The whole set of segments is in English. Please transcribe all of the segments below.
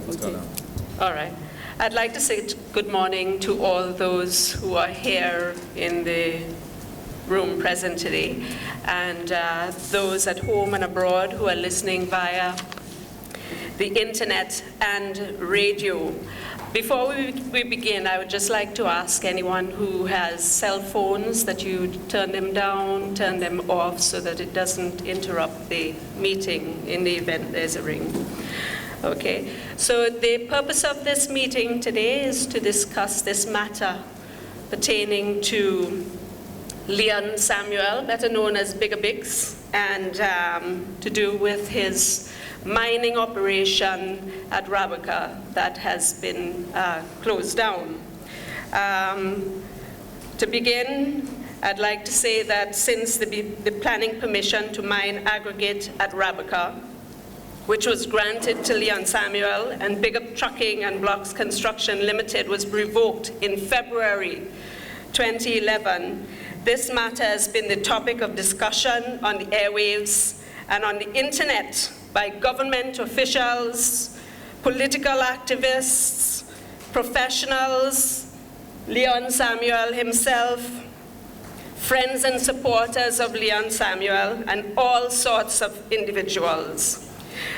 Okay. All right. I'd like to say good morning to all those who are here in the room present today, and those at home and abroad who are listening via the internet and radio. Before we begin, I would just like to ask anyone who has cell phones that you turn them down, turn them off, so that it doesn't interrupt the meeting in the event there's a ring. Okay, so the purpose of this meeting today is to discuss this matter pertaining to Leon Samuel, better known as Bigger Bigs, and to do with his mining operation at Rabuka that has been closed down. To begin, I'd like to say that since the planning permission to mine aggregate at Rabuka, which was granted to Leon Samuel and Big Up Trucking and Blocks Construction Limited, was revoked in February 2011, this matter has been the topic of discussion on the airwaves and on the internet by government officials, political activists, professionals, Leon Samuel himself, friends and supporters of Leon Samuel, and all sorts of individuals.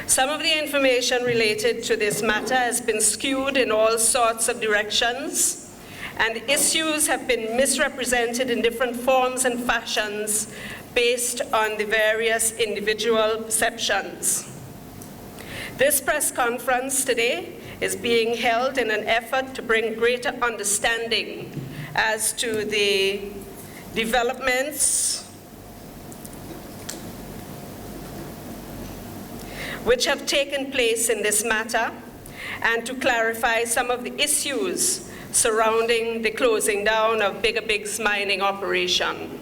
Some of the information related to this matter has been skewed in all sorts of directions, and issues have been misrepresented in different forms and fashions based on the various individual perceptions. This press conference today is being held in an effort to bring greater understanding as to the developments which have taken place in this matter, and to clarify some of the issues surrounding the closing down of Bigger Bigs mining operation.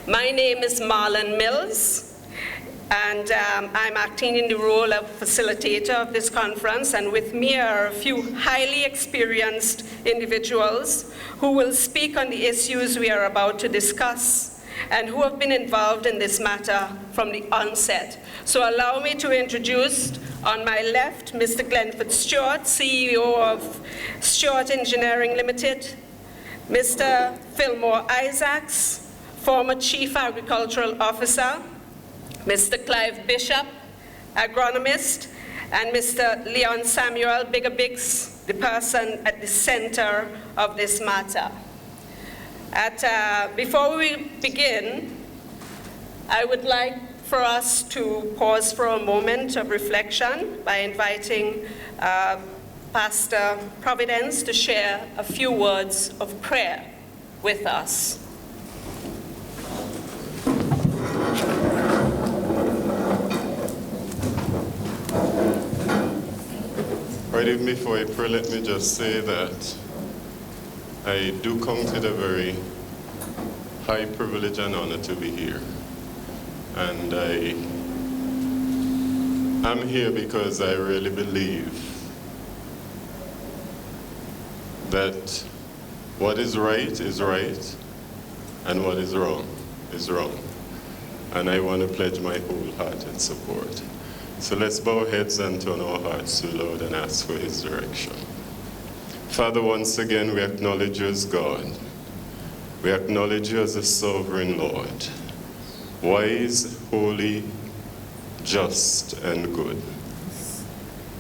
My name is Marlon Mills, and I'm acting in the role of facilitator of this conference, and with me are a few highly experienced individuals who will speak on the issues we are about to discuss and who have been involved in this matter from the onset. So allow me to introduce, on my left, Mr. Glenford Stewart, CEO of Stewart Engineering Limited, Mr. Fillmore Isaacs, former Chief Agricultural Officer, Mr. Clive Bishop, agronomist, and Mr. Leon Samuel Bigger Bigs, the person at the center of this matter. Before we begin, I would like for us to pause for a moment of reflection by inviting Pastor Providence to share a few words of prayer with us. Right, even before I pray, let me just say that I do count it a very high privilege and honor to be here. And I'm here because I really believe that what is right, and what is wrong. And I want to pledge my wholehearted support. So let's bow heads and turn our hearts to the Lord and ask for his direction. Father, once again, we acknowledge you as God. We acknowledge you as a sovereign Lord, wise, holy, just, and good.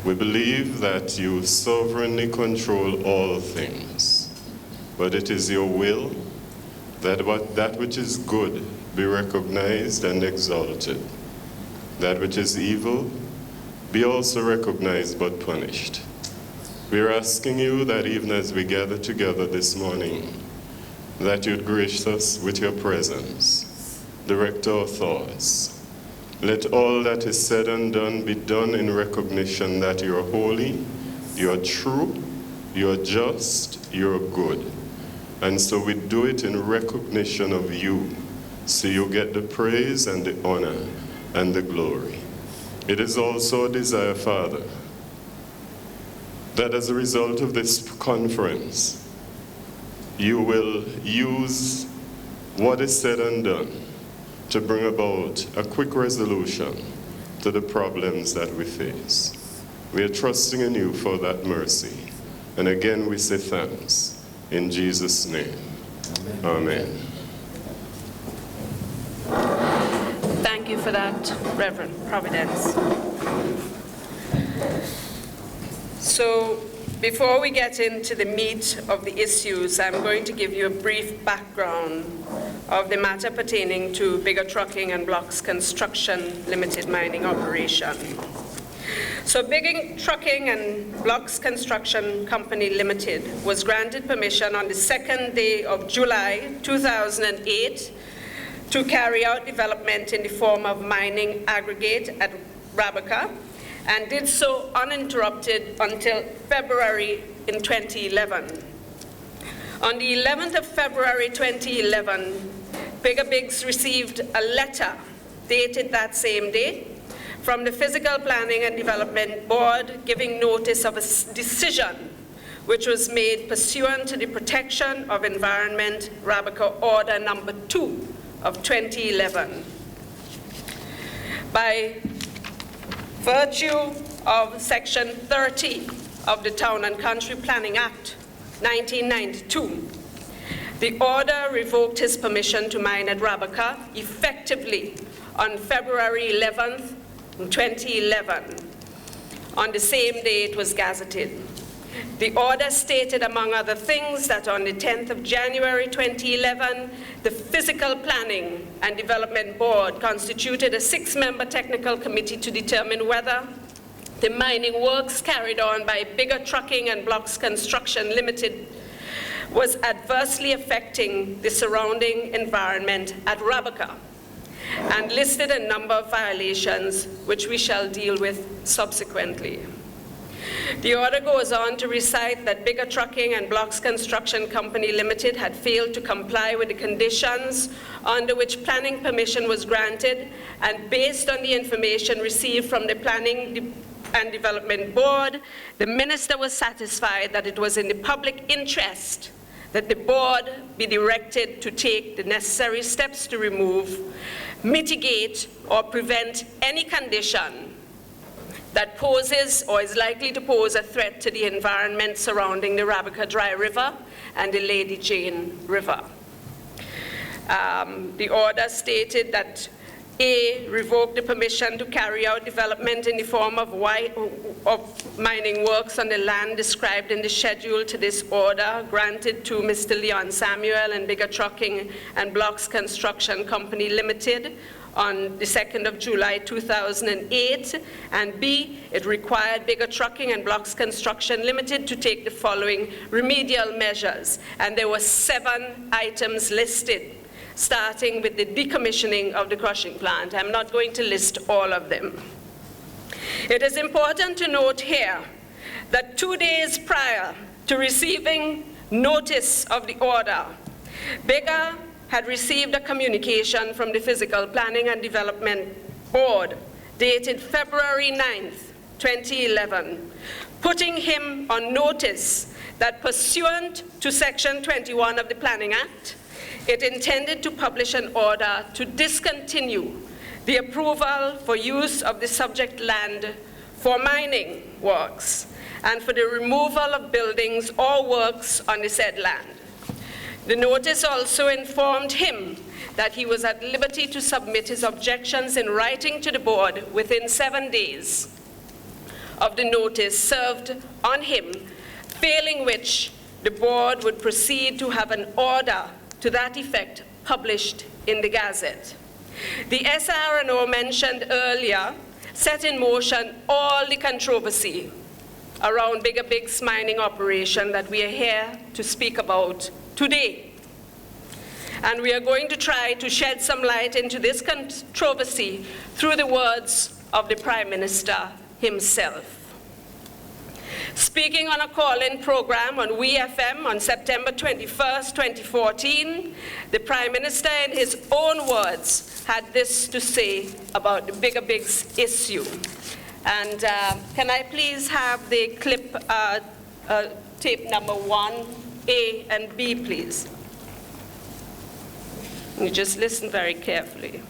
We believe that you sovereignly control all things, but it is your will that that which is good be recognized and exalted, that which is evil be also recognized but punished. We are asking you that even as we gather together this morning, that you'd grace us with your presence, direct our thoughts. Let all that is said and done be done in recognition that you're holy, you're true, you're just, you're good. And so we do it in recognition of you, so you get the praise and the honor and the glory. It is also a desire, Father, that as a result of this conference, you will use what is said and done to bring about a quick resolution to the problems that we face. We are trusting in you for that mercy. And again, we say thanks. In Jesus' name, amen. Thank you for that, Reverend Providence. So, before we get into the meat of the issues, I'm going to give you a brief background of the matter pertaining to Bigger Trucking and Blocks Construction Limited mining operation. So Bigger Trucking and Blocks Construction Company Limited was granted permission on the 2nd day of July 2008 to carry out development in the form of mining aggregate at Rabaca, and did so uninterrupted until February in 2011. On the 11th of February 2011, Bigger Bigs received a letter dated that same day from the Physical Planning and Development Board giving notice of a decision which was made pursuant to the Protection of Environment Rabaca Order Number 2 of 2011. By virtue of Section 30 of the Town and Country Planning Act 1992, the order revoked his permission to mine at Rabaca effectively on February 11th, 2011. On the same day it was gazetted. The order stated, among other things, that on the 10th of January 2011, the Physical Planning and Development Board constituted a 6-member technical committee to determine whether the mining works carried on by Bigger Trucking and Blocks Construction Limited was adversely affecting the surrounding environment at Rabaca, and listed a number of violations which we shall deal with subsequently. The order goes on to recite that Bigger Trucking and Blocks Construction Company Limited had failed to comply with the conditions under which planning permission was granted, and based on the information received from the Planning and Development Board, the minister was satisfied that it was in the public interest that the board be directed to take the necessary steps to remove, mitigate, or prevent any condition that poses or is likely to pose a threat to the environment surrounding the Rabaca Dry River and the Lady Jane River. The order stated that A, revoke the permission to carry out development in the form of mining works on the land described in the schedule to this order granted to Mr. Leon Samuel and Bigger Trucking and Blocks Construction Company Limited on the 2nd of July 2008, and B, it required Bigger Trucking and Blocks Construction Limited to take the following remedial measures, and there were 7 items listed, starting with the decommissioning of the crushing plant. I'm not going to list all of them. It is important to note here that 2 days prior to receiving notice of the order, Bigger had received a communication from the Physical Planning and Development Board dated February 9th, 2011, putting him on notice that pursuant to Section 21 of the Planning Act, it intended to publish an order to discontinue the approval for use of the subject land for mining works and for the removal of buildings or works on the said land. The notice also informed him that he was at liberty to submit his objections in writing to the board within 7 days of the notice served on him, failing which the board would proceed to have an order to that effect published in the Gazette. The SRNO mentioned earlier set in motion all the controversy around Bigger Bigs mining operation that we are here to speak about today. And we are going to try to shed some light into this controversy through the words of the Prime Minister himself. Speaking on a call-in program on WeFM on September 21st, 2014, the Prime Minister, in his own words, had this to say about the Bigger Bigs issue. And can I please have the clip, tape number 1A and B, please? You just listen very carefully.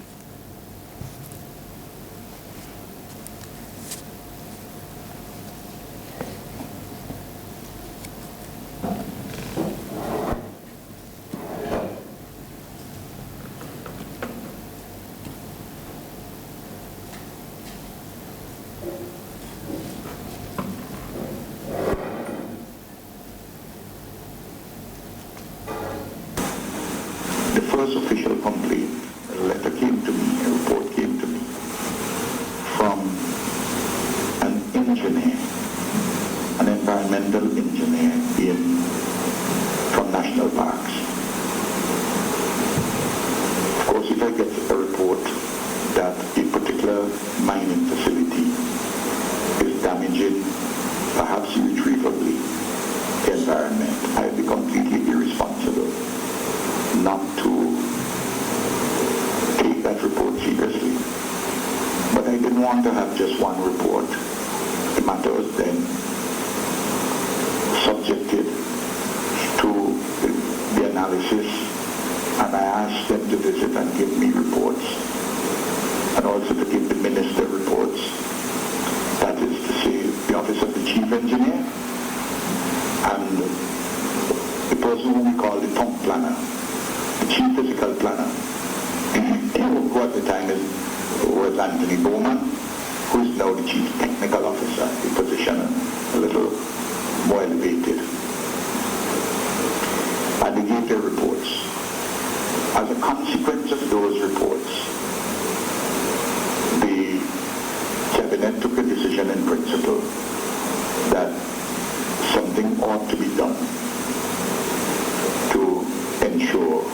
first official complaint, a letter came to me, a report came to me from an engineer, an environmental engineer from National Parks. Of course, if I get a report that a particular mining facility is damaging, perhaps irretrievably, the environment, I would be completely irresponsible not to take that report seriously. But I didn't want to have just one report. The matter was then subjected to the analysis, and I asked them to visit and give me reports, and also to give the minister reports. That is to say, the office of the chief engineer and the person who we call the town planner, the chief physical planner, who at the time was Anthony Bowman, who is now the chief technical officer, the position a little more elevated. And they gave their reports. As a consequence of those reports, the cabinet took a decision in principle that something ought to be done to ensure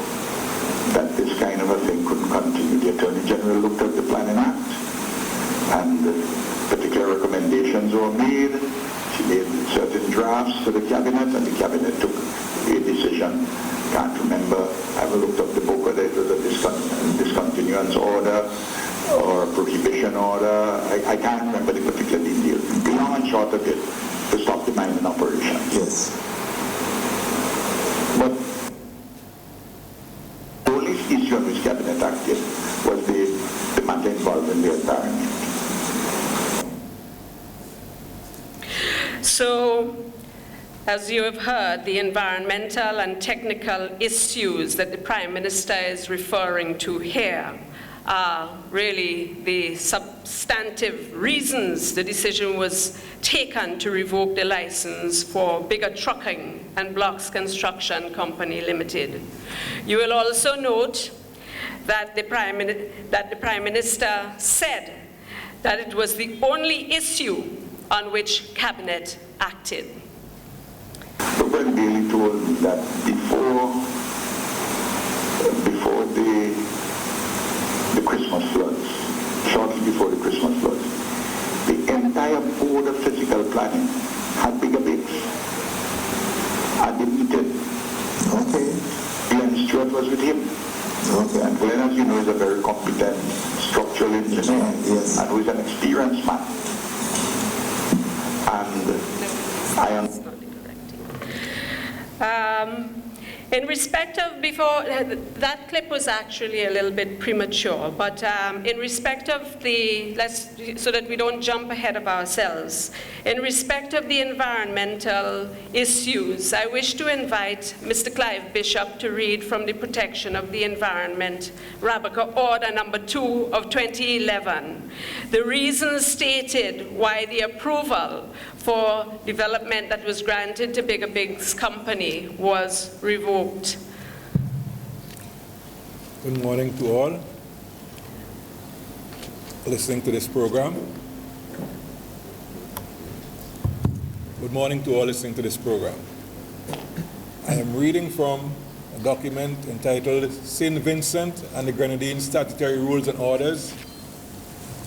that this kind of a thing couldn't continue. The Attorney General looked at the Planning Act, and particular recommendations were made. She made certain drafts to the cabinet, and the cabinet took a decision. Can't remember, I haven't looked up the book, whether it was a discontinuance order or a prohibition order. I can't remember the particular details. The long and short of it, to stop the mining operation. Yes. But the only issue on which cabinet acted was the matter involving the environment. So, as you have heard, the environmental and technical issues that the Prime Minister is referring to here are really the substantive reasons the decision was taken to revoke the license for Bigger Trucking and Blocks Construction Company Limited. You will also note that the Prime Minister said that it was the only issue on which Cabinet acted. But when Bailey told me that before the Christmas floods, shortly before the Christmas floods, the entire Board of Physical Planning had bigger bids at the meeting. Okay. Glenn Stewart was with him. Okay. And Glenn, as you know, is a very competent structural engineer, yes, and who is an experienced man. And I in respect of before, that clip was actually a little bit premature, but in respect of the, so that we don't jump ahead of ourselves, in respect of the environmental issues, I wish to invite Mr. Clive Bishop to read from the Protection of the Environment, Rabaka Order number 2 of 2011, the reasons stated why the approval for development that was granted to Bigger Bigs Company was revoked. Good morning to all listening to this program. Good morning to all listening to this program. I am reading from a document entitled St. Vincent and the Grenadines Statutory Rules and Orders,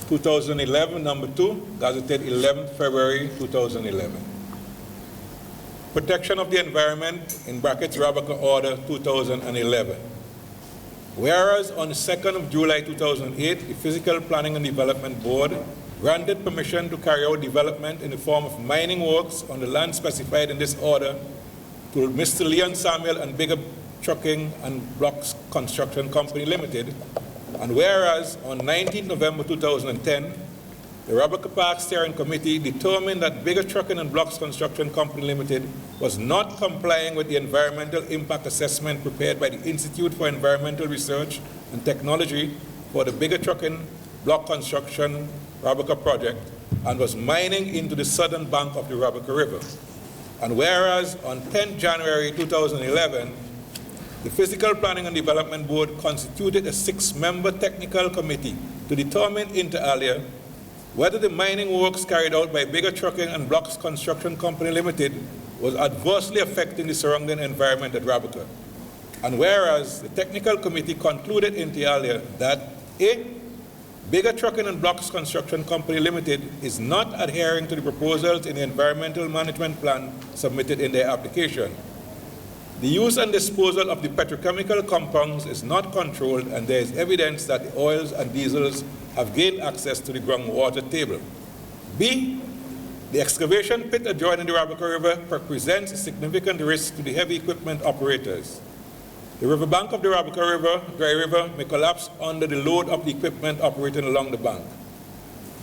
2011, number 2, gazetted 11th February 2011. Protection of the Environment, in brackets, Rabaka Order 2011. Whereas on the 2nd of July 2008, the Physical Planning and Development Board granted permission to carry out development in the form of mining works on the land specified in this order to Mr. Leon Samuel and Bigger Trucking and Blocks Construction Company Limited. And whereas on 19 November 2010, the Rabaka Park Steering Committee determined that Bigger Trucking and Blocks Construction Company Limited was not complying with the environmental impact assessment prepared by the Institute for Environmental Research and Technology for the Bigger Trucking Block Construction Rabaka project and was mining into the southern bank of the Rabaka River. And whereas on 10 January 2011, the Physical Planning and Development Board constituted a 6-member technical committee to determine inter alia whether the mining works carried out by Bigger Trucking and Blocks Construction Company Limited was adversely affecting the surrounding environment at Rabaca. And whereas the technical committee concluded inter alia that A, Bigger Trucking and Blocks Construction Company Limited is not adhering to the proposals in the environmental management plan submitted in their application. The use and disposal of the petrochemical compounds is not controlled, and there is evidence that the oils and diesels have gained access to the groundwater table. B, the excavation pit adjoining the Rabaca River presents a significant risk to the heavy equipment operators. The riverbank of the Rabaca River, Dry River, may collapse under the load of the equipment operating along the bank.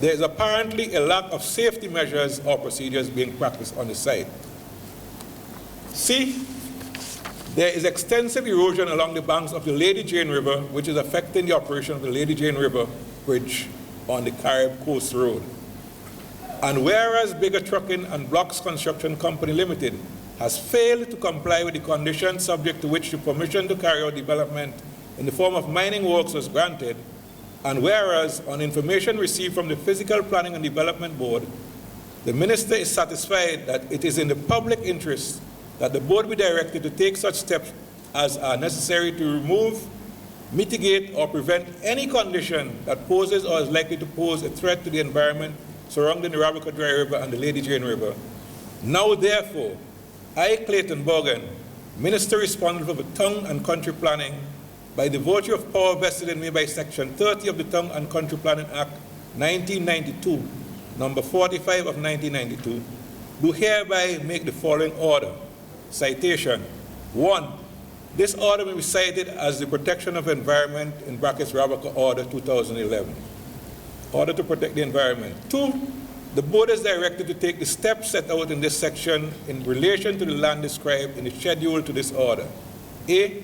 There is apparently a lack of safety measures or procedures being practiced on the site. C, there is extensive erosion along the banks of the Lady Jane River, which is affecting the operation of the Lady Jane River Bridge on the Carib Coast Road. And whereas Bigger Trucking and Blocks Construction Company Limited has failed to comply with the conditions subject to which the permission to carry out development in the form of mining works was granted, and whereas on information received from the Physical Planning and Development Board, the Minister is satisfied that it is in the public interest that the board be directed to take such steps as are necessary to remove, mitigate, or prevent any condition that poses or is likely to pose a threat to the environment surrounding the Rabaca Dry River and the Lady Jane River. Now, therefore, I, Clayton Borgen, Minister responsible for Town and Country Planning, by the virtue of power vested in me by Section 30 of the Town and Country Planning Act 1992, number 45 of 1992, do hereby make the following order. Citation. 1. This order may be cited as the Protection of Environment in brackets Rabaca Order 2011. Order to protect the environment. 2. The board is directed to take the steps set out in this section in relation to the land described in the schedule to this order. A.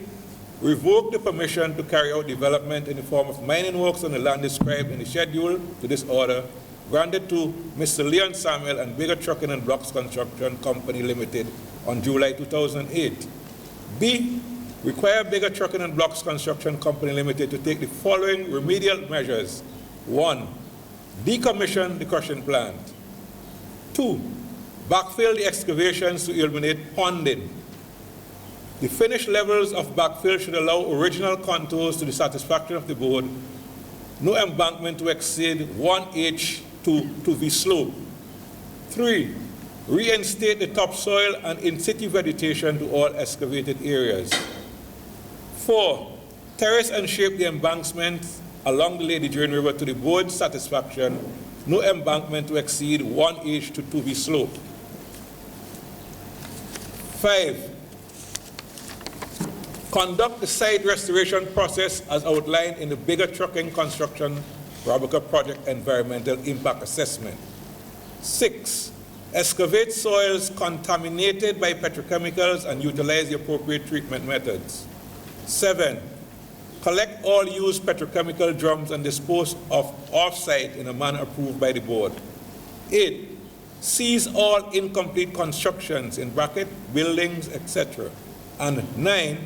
Revoke the permission to carry out development in the form of mining works on the land described in the schedule to this order, granted to Mr. Leon Samuel and Bigger Trucking and Blocks Construction Company Limited on July 2008. B. Require Bigger Trucking and Blocks Construction Company Limited to take the following remedial measures. 1. Decommission the crushing plant. 2. Backfill the excavations to eliminate ponding. The finished levels of backfill should allow original contours to the satisfaction of the board. No embankment to exceed 1H to 2V slope. 3. Reinstate the topsoil and in-situ vegetation to all excavated areas. 4. Terrace and shape the embankment along the Lady Jane River to the board's satisfaction. No embankment to exceed 1H to 2V slope. 5. Conduct the site restoration process as outlined in the Bigger Trucking Construction Rabaca Project Environmental Impact Assessment. 6. Excavate soils contaminated by petrochemicals and utilize the appropriate treatment methods. 7. Collect all used petrochemical drums and dispose of off-site in a manner approved by the board. 8. Seize all incomplete constructions in bracket, buildings, etc. And 9.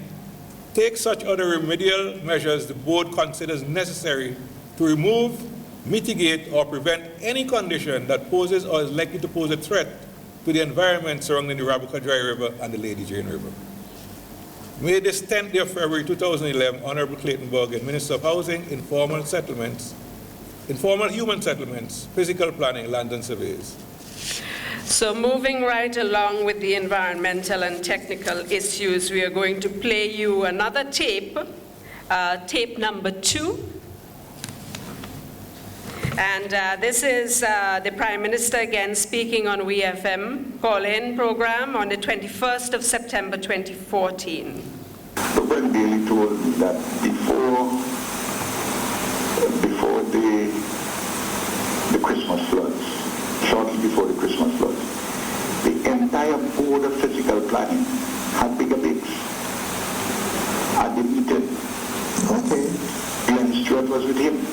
Take such other remedial measures the board considers necessary to remove, mitigate, or prevent any condition that poses or is likely to pose a threat to the environment surrounding the Rabaca Dry River and the Lady Jane River. May this 10th day of February 2011, Honorable Clayton Borgen, Minister of Housing, Informal Settlements, Informal Human Settlements, Physical Planning, Land and Surveys. So moving right along with the environmental and technical issues, we are going to play you another tape, tape number 2. And this is the Prime Minister again speaking on WeFM call-in program on the 21st of September 2014. When Bailey told me that before the Christmas floods, shortly before the Christmas floods, the entire Board of Physical Planning had bigger bids at the meeting. Okay. Glenn Stewart was with him.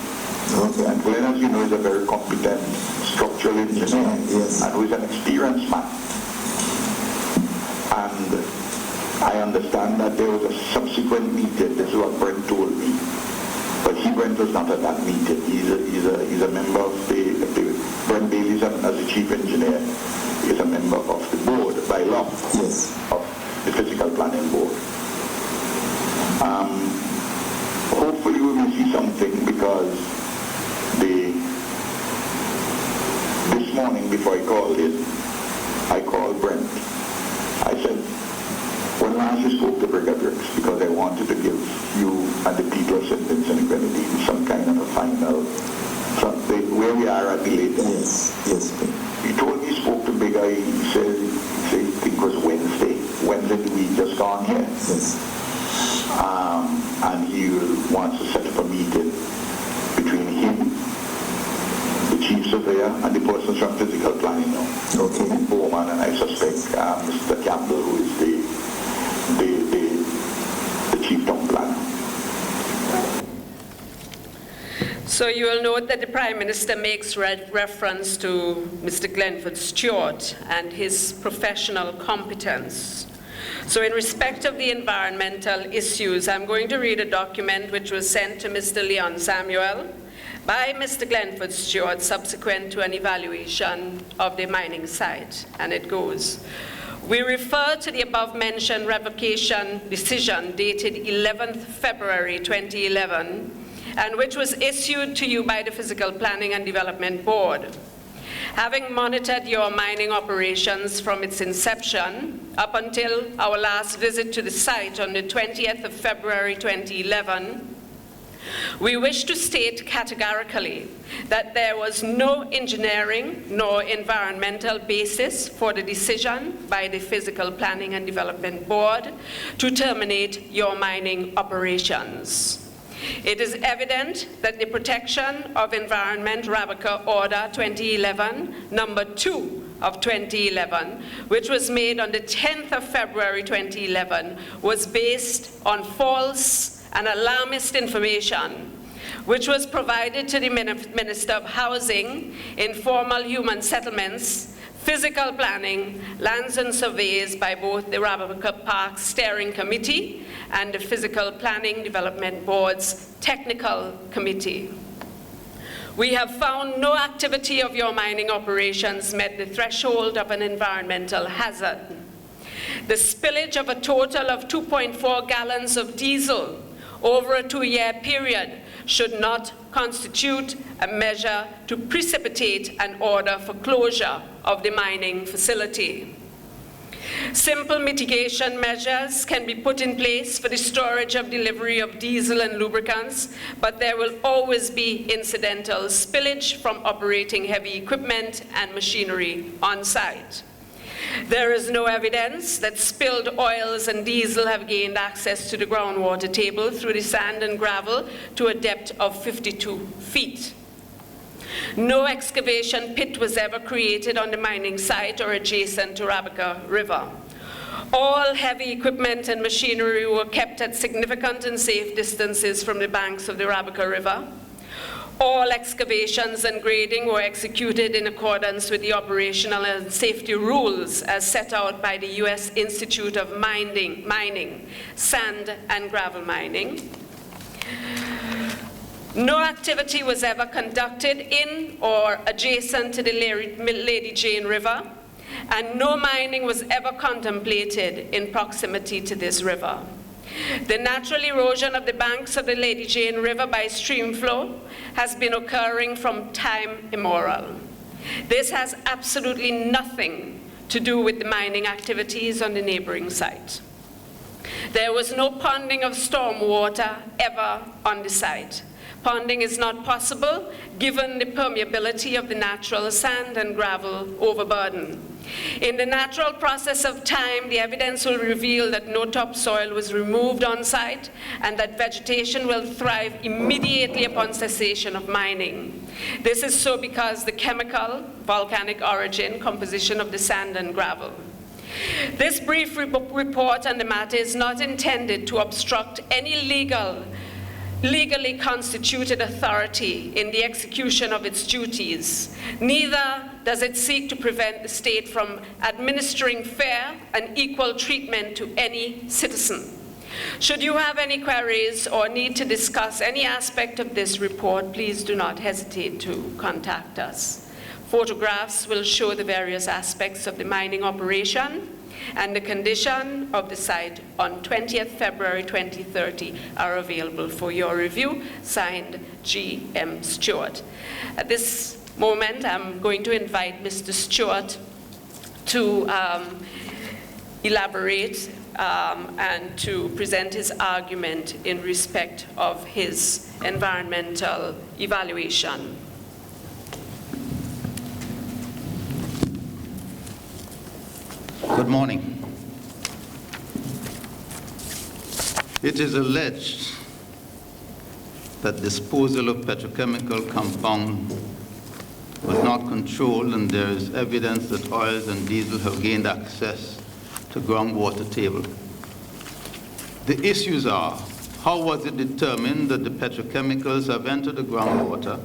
Okay. And Glenn, as you know, is a very competent structural engineer, Yes. and who is an experienced man. And I understand that there was a subsequent meeting. This is what Brent told me. But Brent was not at that meeting. He's a member of Brent Bailey, as the chief engineer, is a member of the board by law. Yes. Of the physical planning board. Hopefully we will see something, because this morning before I called Brent. I said, when last you spoke to Brigadiers, because I wanted to give you and the people of St. Vincent and Grenadines some kind of a final, where we are at the latest. Yes. He told me he spoke to Bigger. He said he think it was Wednesday we just gone here. Yes. And he wants to set up a meeting between him, the chief surveyor, and the persons from physical planning now. Okay. Bowman, and I suspect Mr. Campbell, who is the chief town planner. So you will note that the Prime Minister makes reference to Mr. Glenford Stewart and his professional competence. So in respect of the environmental issues, I'm going to read a document which was sent to Mr. Leon Samuel by Mr. Glenford Stewart subsequent to an evaluation of the mining site. And it goes, we refer to the above-mentioned revocation decision dated 11th February 2011, and which was issued to you by the Physical Planning and Development Board. Having monitored your mining operations from its inception up until our last visit to the site on the 20th of February 2011, we wish to state categorically that there was no engineering nor environmental basis for the decision by the Physical Planning and Development Board to terminate your mining operations. It is evident that the Protection of Environment Rabaca Order 2011, number 2 of 2011, which was made on the 10th of February 2011, was based on false and alarmist information, which was provided to the Minister of Housing, Informal Human Settlements, Physical Planning, Lands and Surveys by both the Rabaca Park Steering Committee and the Physical Planning Development Board's Technical Committee. We have found no activity of your mining operations met the threshold of an environmental hazard. The spillage of a total of 2.4 gallons of diesel over a 2-year period should not constitute a measure to precipitate an order for closure of the mining facility. Simple mitigation measures can be put in place for the storage of delivery of diesel and lubricants, but there will always be incidental spillage from operating heavy equipment and machinery on site. There is no evidence that spilled oils and diesel have gained access to the groundwater table through the sand and gravel to a depth of 52 feet. No excavation pit was ever created on the mining site or adjacent to Rabaca River. All heavy equipment and machinery were kept at significant and safe distances from the banks of the Rabaca River. All excavations and grading were executed in accordance with the operational and safety rules as set out by the U.S. Institute of Mining, Sand and Gravel Mining. No activity was ever conducted in or adjacent to the Lady Jane River, and no mining was ever contemplated in proximity to this river. The natural erosion of the banks of the Lady Jane River by stream flow has been occurring from time immemorial. This has absolutely nothing to do with the mining activities on the neighboring site. There was no ponding of storm water ever on the site. Ponding is not possible given the permeability of the natural sand and gravel overburden. In the natural process of time, the evidence will reveal that no topsoil was removed on site and that vegetation will thrive immediately upon cessation of mining. This is so because the chemical, volcanic origin, composition of the sand and gravel. This brief report on the matter is not intended to obstruct any legally constituted authority in the execution of its duties. Neither does it seek to prevent the state from administering fair and equal treatment to any citizen. Should you have any queries or need to discuss any aspect of this report, please do not hesitate to contact us. Photographs will show the various aspects of the mining operation and the condition of the site on 20th February 2030 are available for your review. Signed, G.M. Stewart. At this moment, I'm going to invite Mr. Stewart to elaborate and to present his argument in respect of his environmental evaluation. Good morning. It is alleged that disposal of petrochemical compound was not controlled, and there is evidence that oils and diesel have gained access to groundwater table. The issues are, how was it determined that the petrochemicals have entered the groundwater,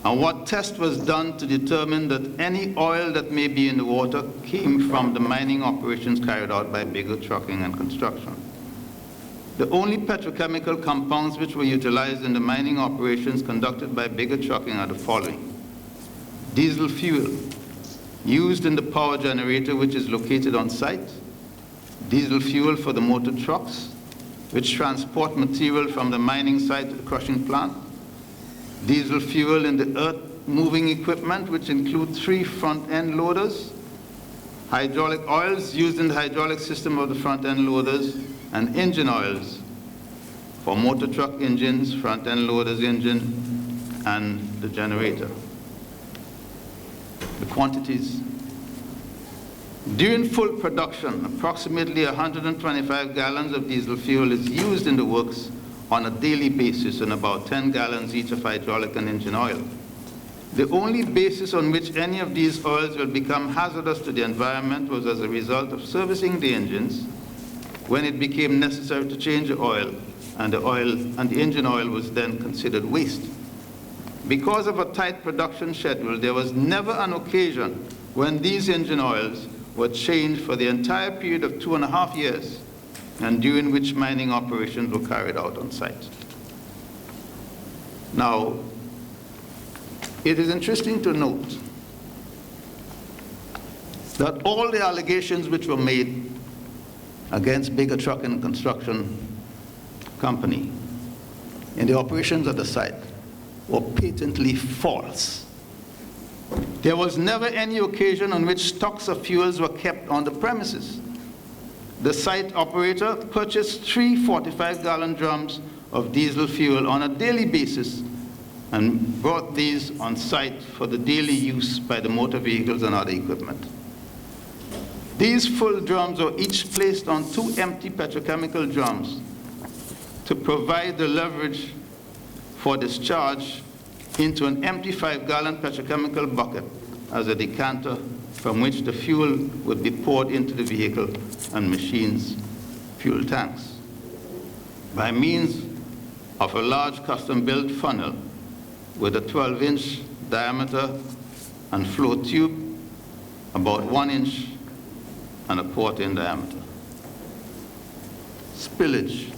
and what test was done to determine that any oil that may be in the water came from the mining operations carried out by Bigger Trucking and Construction. The only petrochemical compounds which were utilized in the mining operations conducted by Bigger Trucking are the following: diesel fuel used in the power generator which is located on site, diesel fuel for the motor trucks which transport material from the mining site to the crushing plant, diesel fuel in the earth moving equipment which include 3 front-end loaders, hydraulic oils used in the hydraulic system of the front-end loaders, and engine oils for motor truck engines, front-end loaders engine, and the generator. The quantities. During full production, approximately 125 gallons of diesel fuel is used in the works on a daily basis, and about 10 gallons each of hydraulic and engine oil. The only basis on which any of these oils will become hazardous to the environment was as a result of servicing the engines when it became necessary to change the oil, and the engine oil was then considered waste. Because of a tight production schedule, there was never an occasion when these engine oils were changed for the entire period of 2.5 years, and during which mining operations were carried out on site. Now, it is interesting to note that all the allegations which were made against Bigger Trucking and Construction Company in the operations at the site were patently false. There was never any occasion on which stocks of fuels were kept on the premises. The site operator purchased 3 45-gallon drums of diesel fuel on a daily basis and brought these on site for the daily use by the motor vehicles and other equipment. These full drums were each placed on 2 empty petrochemical drums to provide the leverage for discharge into an empty 5-gallon petrochemical bucket as a decanter from which the fuel would be poured into the vehicle and machines' fuel tanks. By means of a large custom-built funnel with a 12-inch diameter and flow tube, about 1 inch and a quarter in diameter. Spillage.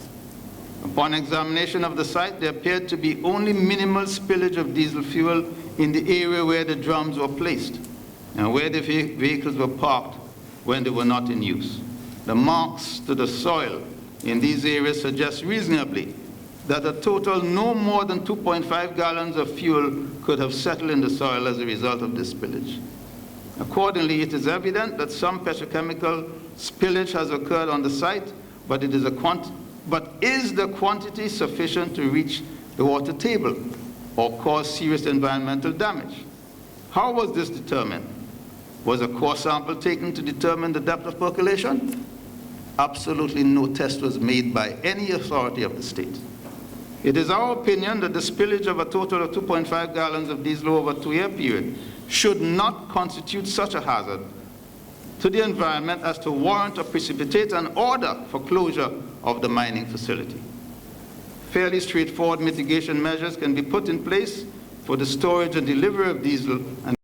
Upon examination of the site, there appeared to be only minimal spillage of diesel fuel in the area where the drums were placed and where the vehicles were parked when they were not in use. The marks to the soil in these areas suggest reasonably that a total no more than 2.5 gallons of fuel could have settled in the soil as a result of this spillage. Accordingly, it is evident that some petrochemical spillage has occurred on the site, but is the quantity sufficient to reach the water table or cause serious environmental damage? How was this determined? Was a core sample taken to determine the depth of percolation? Absolutely no test was made by any authority of the state. It is our opinion that the spillage of a total of 2.5 gallons of diesel over a 2-year period should not constitute such a hazard to the environment as to warrant or precipitate an order for closure of the mining facility. Fairly straightforward mitigation measures can be put in place for the storage and delivery of diesel and